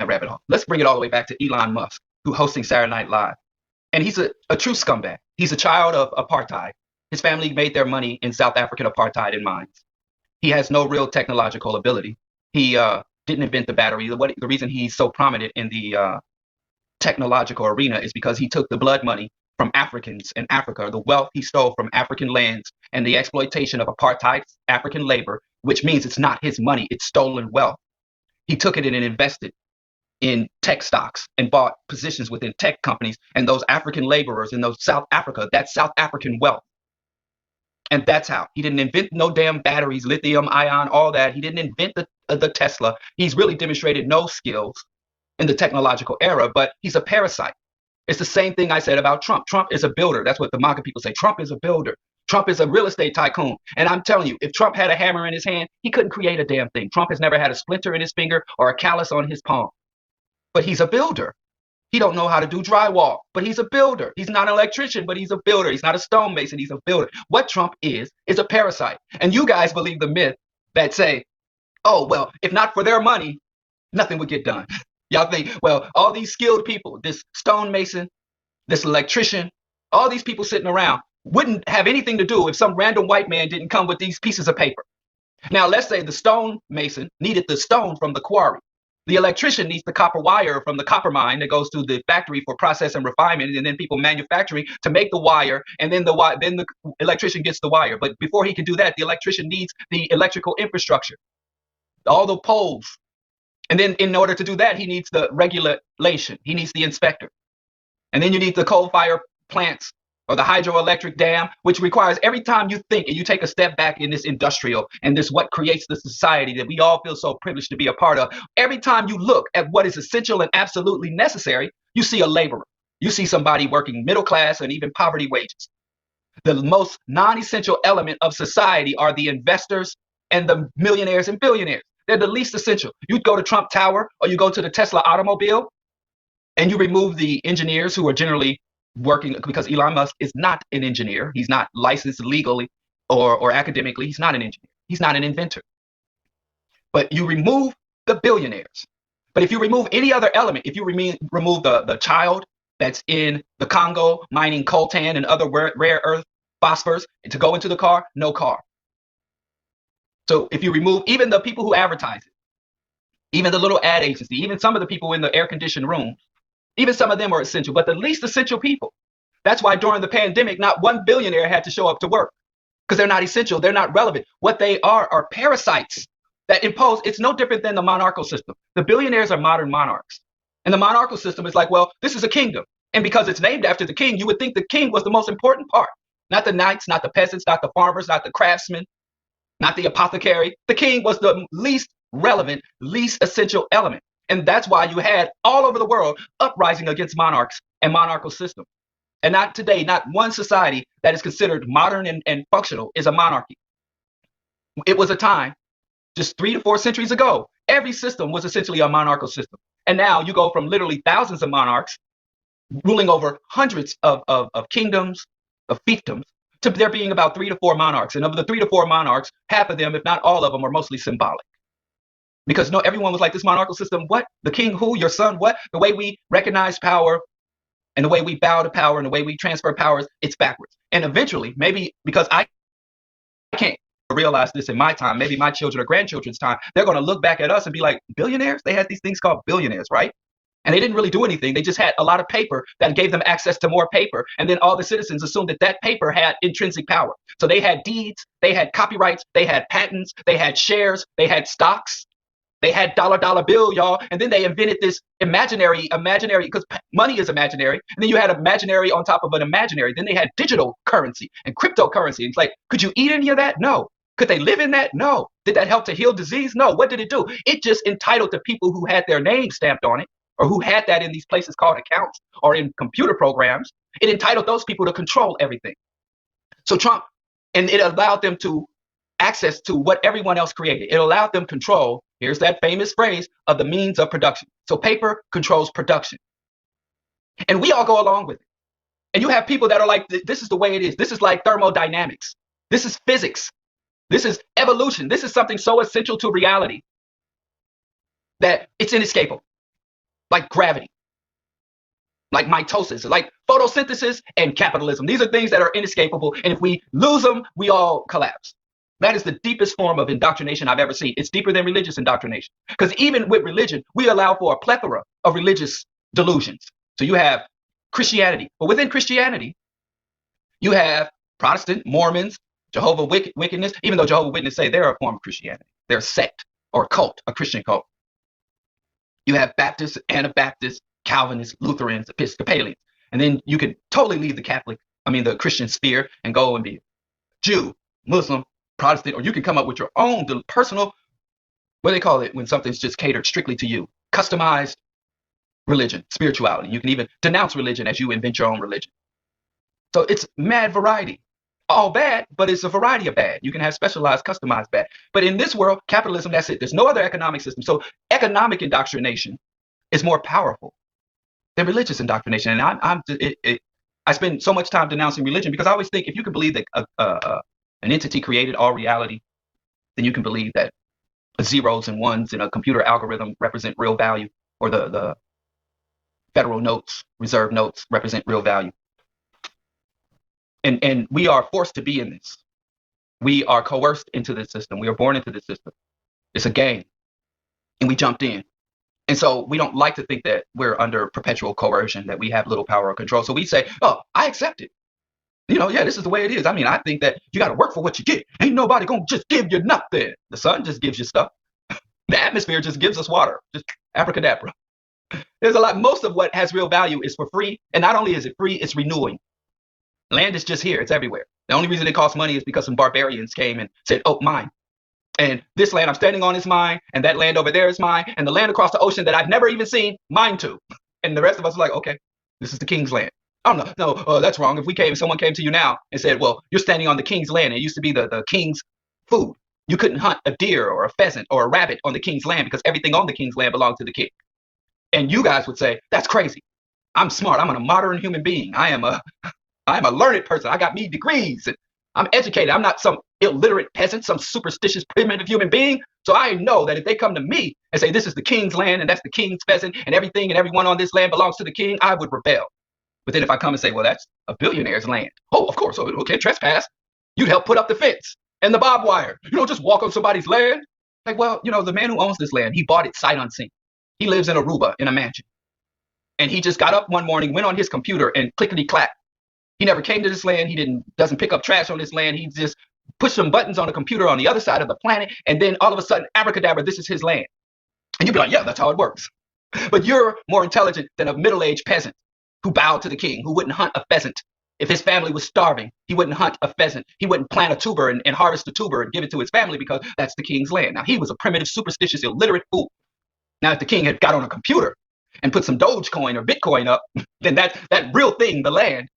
that rabbit hole. Let's bring it all the way back to Elon Musk, who hosting Saturday Night Live. And he's a true scumbag. He's a child of apartheid. His family made their money in South African apartheid in mines. He has no real technological ability. He didn't invent the battery. The reason he's so prominent in the technological arena is because he took the blood money from Africans in Africa, the wealth he stole from African lands, and the exploitation of apartheid African labor, which means it's not his money, it's stolen wealth. He took it and invested in tech stocks and bought positions within tech companies, and those African laborers in those South Africa, that's South African wealth. And that's how. He didn't invent no damn batteries, lithium ion, all that. He didn't invent the Tesla. He's really demonstrated no skills in the technological era, but he's a parasite. It's the same thing I said about Trump. Trump is a builder. That's what the MAGA people say. Trump is a builder. Trump is a real estate tycoon. And I'm telling you, if Trump had a hammer in his hand, he couldn't create a damn thing. Trump has never had a splinter in his finger or a callus on his palm. But he's a builder. He don't know how to do drywall, but he's a builder. He's not an electrician, but he's a builder. He's not a stonemason. He's a builder. What Trump is a parasite. And you guys believe the myth that say, oh, well, if not for their money, nothing would get done. Y'all think, well, all these skilled people, this stonemason, this electrician, all these people sitting around wouldn't have anything to do if some random white man didn't come with these pieces of paper. Now, let's say the stonemason needed the stone from the quarry. The electrician needs the copper wire from the copper mine that goes to the factory for process and refinement, and then people manufacturing to make the wire, and then the electrician gets the wire. But before he can do that, the electrician needs the electrical infrastructure, all the poles. And then in order to do that, he needs the regulation. He needs the inspector. And then you need the coal-fired plants or the hydroelectric dam, which requires every time you think and you take a step back in this industrial and this what creates the society that we all feel so privileged to be a part of. Every time you look at what is essential and absolutely necessary, you see a laborer. You see somebody working middle class and even poverty wages. The most non-essential element of society are the investors and the millionaires and billionaires. They're the least essential. You go to Trump Tower or you go to the Tesla automobile and you remove the engineers who are generally working, because Elon Musk is not an engineer. He's not licensed legally or academically. He's not an engineer. He's not an inventor. But you remove the billionaires. But if you remove any other element, if you remove the child that's in the Congo mining coltan and other rare earth phosphors to go into the car, no car. So if you remove even the people who advertise it, even the little ad agency, even some of the people in the air-conditioned rooms, even some of them are essential, but the least essential people. That's why during the pandemic, not one billionaire had to show up to work because they're not essential. They're not relevant. What they are parasites that impose. It's no different than the monarchical system. The billionaires are modern monarchs. And the monarchical system is like, well, this is a kingdom. And because it's named after the king, you would think the king was the most important part. Not the knights, not the peasants, not the farmers, not the craftsmen, not the apothecary. The king was the least relevant, least essential element. And that's why you had all over the world uprising against monarchs and monarchical system. And not today, not one society that is considered modern and functional is a monarchy. It was a time, just 3 to 4 centuries ago, every system was essentially a monarchical system. And now you go from literally thousands of monarchs ruling over hundreds of kingdoms, of fiefdoms, to there being about 3 to 4 monarchs. And of the 3 to 4 monarchs, half of them, if not all of them, are mostly symbolic. Because no, everyone was like, this monarchical system, what? The king who? Your son, what? The way we recognize power and the way we bow to power and the way we transfer powers, it's backwards. And eventually, maybe because I can't realize this in my time, maybe my children or grandchildren's time, they're going to look back at us and be like, billionaires? They had these things called billionaires, right? And they didn't really do anything. They just had a lot of paper that gave them access to more paper. And then all the citizens assumed that that paper had intrinsic power. So they had deeds, they had copyrights, they had patents, they had shares, they had stocks. They had dollar bill, y'all. And then they invented this imaginary, because money is imaginary. And then you had imaginary on top of an imaginary. Then they had digital currency and cryptocurrency. It's like, could you eat any of that? No. Could they live in that? No. Did that help to heal disease? No. What did it do? It just entitled the people who had their name stamped on it, or who had that in these places called accounts or in computer programs. It entitled those people to control everything. So Trump, and it allowed them to access to what everyone else created. It allowed them control, here's that famous phrase, of the means of production. So paper controls production. And we all go along with it. And you have people that are like, this is the way it is. This is like thermodynamics. This is physics. This is evolution. This is something so essential to reality that it's inescapable. like gravity, like mitosis, like photosynthesis and capitalism. These are things that are inescapable. And if we lose them, we all collapse. That is the deepest form of indoctrination I've ever seen. It's deeper than religious indoctrination. Because even with religion, we allow for a plethora of religious delusions. So you have Christianity, but within Christianity, you have Protestant, Mormons, Jehovah Wickedness, even though Jehovah Witnesses say they're a form of Christianity. They're a sect or a cult, a Christian cult. You have Baptists, Anabaptists, Calvinists, Lutherans, Episcopalians. And then you can totally leave the Christian sphere and go and be Jew, Muslim, Protestant, or you can come up with your own personal, what do they call it when something's just catered strictly to you? Customized religion, spirituality. You can even denounce religion as you invent your own religion. So it's mad variety. All bad, but it's a variety of bad. You can have specialized, customized bad. But in this world, capitalism, that's it. There's no other economic system. So economic indoctrination is more powerful than religious indoctrination. And I spend so much time denouncing religion because I always think if you can believe that an entity created all reality, then you can believe that zeros and ones in a computer algorithm represent real value, or the federal notes, reserve notes represent real value. And we are forced to be in this. We are coerced into this system. We are born into this system. It's a game. And we jumped in. And so we don't like to think that we're under perpetual coercion, that we have little power or control. So we say, oh, I accept it. Yeah, this is the way it is. I mean, I think that you got to work for what you get. Ain't nobody going to just give you nothing. The sun just gives you stuff. The atmosphere just gives us water. Just abracadabra. There's a lot. Most of what has real value is for free. And not only is it free, it's renewing. Land is just here. It's everywhere. The only reason it costs money is because some barbarians came and said, oh, mine. And this land I'm standing on is mine. And that land over there is mine. And the land across the ocean that I've never even seen, mine too. And the rest of us are like, okay, this is the king's land. Oh, no, that's wrong. If someone came to you now and said, well, you're standing on the king's land. It used to be the king's food. You couldn't hunt a deer or a pheasant or a rabbit on the king's land because everything on the king's land belonged to the king. And you guys would say, that's crazy. I'm smart. I'm a modern human being. I'm a learned person. I got me degrees. And I'm educated. I'm not some illiterate peasant, some superstitious, primitive human being. So I know that if they come to me and say, this is the king's land and that's the king's pheasant and everything and everyone on this land belongs to the king, I would rebel. But then if I come and say, well, that's a billionaire's land. Oh, of course. Oh, okay, trespass. You'd help put up the fence and the barbed wire. You don't just walk on somebody's land. Like, well, the man who owns this land, he bought it sight unseen. He lives in Aruba in a mansion. And he just got up one morning, went on his computer and clickety-clack. He never came to this land. He doesn't pick up trash on this land. He just pushed some buttons on a computer on the other side of the planet. And then all of a sudden, abracadabra, this is his land. And you'd be like, yeah, that's how it works. But you're more intelligent than a middle-aged peasant who bowed to the king, who wouldn't hunt a pheasant. If his family was starving, he wouldn't hunt a pheasant. He wouldn't plant a tuber and harvest a tuber and give it to his family because that's the king's land. Now, he was a primitive, superstitious, illiterate fool. Now, if the king had got on a computer and put some Dogecoin or Bitcoin up, then that real thing, the land,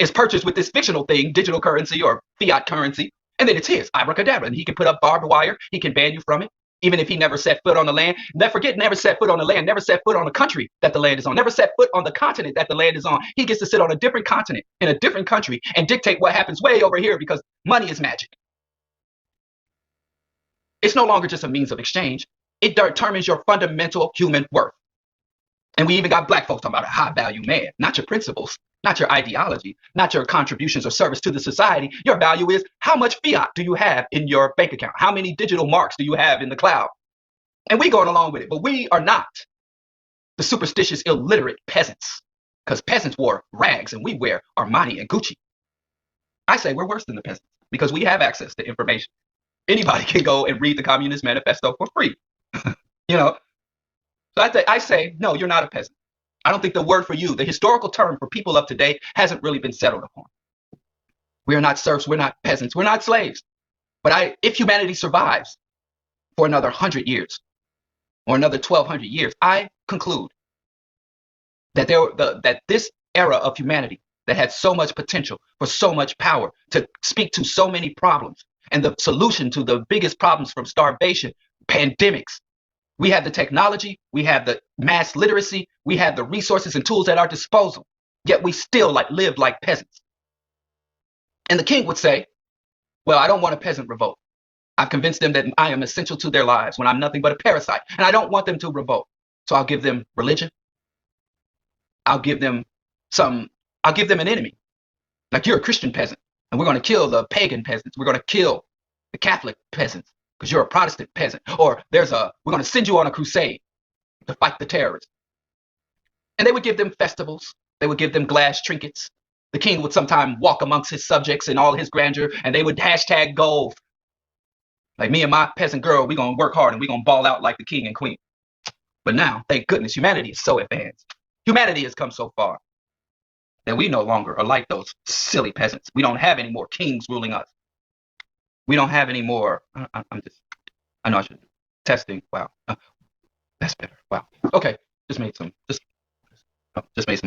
is purchased with this fictional thing, digital currency or fiat currency, and then it's his, abracadabra. And he can put up barbed wire. He can ban you from it, even if he never set foot on the land. Never forget, never set foot on the land, never set foot on the country that the land is on, never set foot on the continent that the land is on. He gets to sit on a different continent in a different country and dictate what happens way over here because money is magic. It's no longer just a means of exchange. It determines your fundamental human worth. And we even got black folks talking about a high value man, not your principles, not your ideology, not your contributions or service to the society. Your value is how much fiat do you have in your bank account? How many digital marks do you have in the cloud? And we going along with it, but we are not the superstitious, illiterate peasants, because peasants wore rags and we wear Armani and Gucci. I say we're worse than the peasants because we have access to information. Anybody can go and read the Communist Manifesto for free. So I say, no, you're not a peasant. I don't think the word for you, the historical term for people of today, hasn't really been settled upon. We are not serfs. We're not peasants. We're not slaves. But if humanity survives for another 100 years or another 1,200 years, I conclude that that this era of humanity that had so much potential for so much power to speak to so many problems and the solution to the biggest problems from starvation, pandemics, we have the technology, we have the mass literacy, we have the resources and tools at our disposal, yet we still live like peasants. And the king would say, well, I don't want a peasant revolt. I've convinced them that I am essential to their lives when I'm nothing but a parasite, and I don't want them to revolt. So I'll give them religion. I'll give them some, I'll give them an enemy. Like you're a Christian peasant, and we're going to kill the pagan peasants. We're going to kill the Catholic peasants because you're a Protestant peasant. Or we're going to send you on a crusade to fight the terrorists. And they would give them festivals. They would give them glass trinkets. The king would sometime walk amongst his subjects in all his grandeur, and they would hashtag gold. Like me and my peasant girl, we're going to work hard and we're going to ball out like the king and queen. But now, thank goodness, humanity is so advanced. Humanity has come so far that we no longer are like those silly peasants. We don't have any more kings ruling us. We don't have any more. I know I should. Testing. Wow. That's better. Wow. Okay. Just made some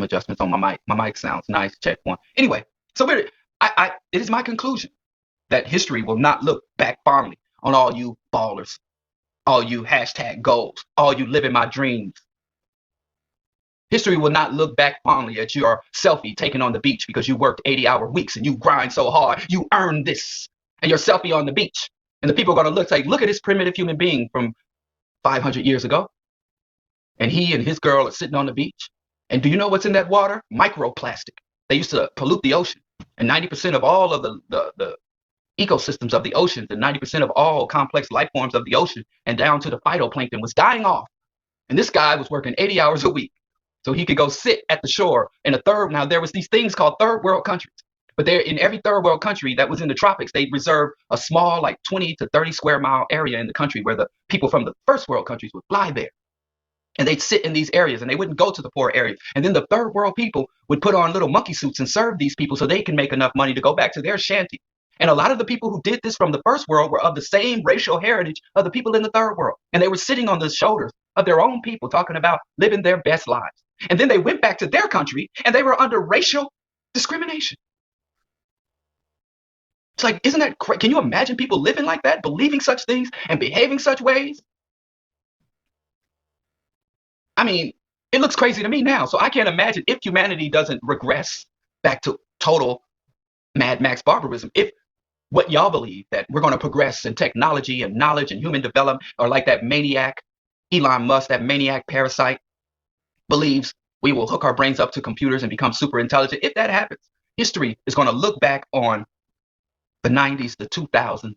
adjustments on my mic. My mic sounds nice. Check one. Anyway, so it is my conclusion that history will not look back fondly on all you ballers, all you hashtag goals, all you living my dreams. History will not look back fondly at your selfie taken on the beach because you worked 80-hour weeks and you grind so hard. You earned this. And your selfie on the beach. And the people are going to look at this primitive human being from 500 years ago. And he and his girl are sitting on the beach. And do you know what's in that water? Microplastic. They used to pollute the ocean. And 90% of all of the ecosystems of the oceans and 90% of all complex life forms of the ocean and down to the phytoplankton was dying off. And this guy was working 80 hours a week. So he could go sit at the shore in a now there was these things called third world countries. But there, in every third world country that was in the tropics, they reserved a small, like 20 to 30 square mile area in the country where the people from the first world countries would fly there. And they'd sit in these areas and they wouldn't go to the poor areas. And then the third world people would put on little monkey suits and serve these people so they can make enough money to go back to their shanty. And a lot of the people who did this from the first world were of the same racial heritage of the people in the third world. And they were sitting on the shoulders of their own people talking about living their best lives. And then they went back to their country and they were under racial discrimination. It's like, isn't that crazy? Can you imagine people living like that, believing such things and behaving such ways? I mean, it looks crazy to me now. So I can't imagine if humanity doesn't regress back to total Mad Max barbarism. If what y'all believe, that we're going to progress in technology and knowledge and human development, or like that maniac, Elon Musk, that maniac parasite, believes we will hook our brains up to computers and become super intelligent. If that happens, history is going to look back on the 90s, the 2000s,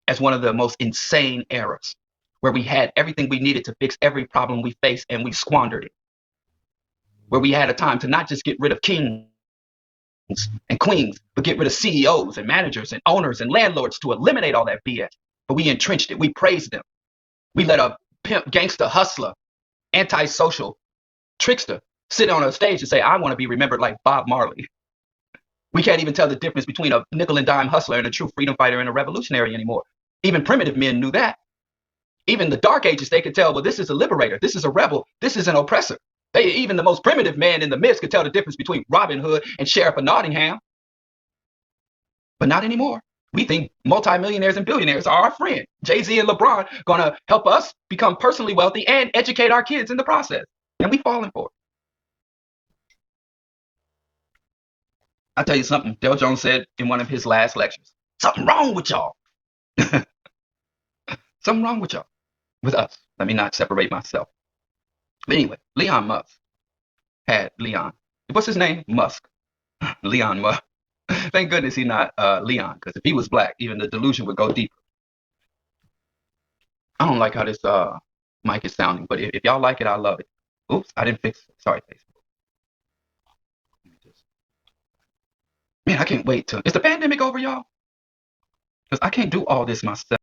as one of the most insane eras where we had everything we needed to fix every problem we faced and we squandered it. Where we had a time to not just get rid of kings and queens, but get rid of CEOs and managers and owners and landlords to eliminate all that BS. But we entrenched it. We praised them. We let a pimp, gangster, hustler, antisocial trickster sit on a stage and say, I want to be remembered like Bob Marley. We can't even tell the difference between a nickel and dime hustler and a true freedom fighter and a revolutionary anymore. Even primitive men knew that. Even the Dark Ages, they could tell, well, this is a liberator. This is a rebel. This is an oppressor. Even the most primitive man in the midst could tell the difference between Robin Hood and Sheriff of Nottingham. But not anymore. We think multimillionaires and billionaires are our friend. Jay-Z and LeBron going to help us become personally wealthy and educate our kids in the process. And we falling for it. I'll tell you something Dale Jones said in one of his last lectures. Something wrong with y'all. Something wrong with y'all. With us. Let me not separate myself. But anyway, Leon Musk had Leon. What's his name? Musk. Leon Musk. Thank goodness he's not Leon, because if he was black, even the delusion would go deeper. I don't like how this mic is sounding, but if y'all like it, I love it. Oops, I didn't fix it. Sorry, Facebook. Man, I can't wait till. Is the pandemic over, y'all? Because I can't do all this myself.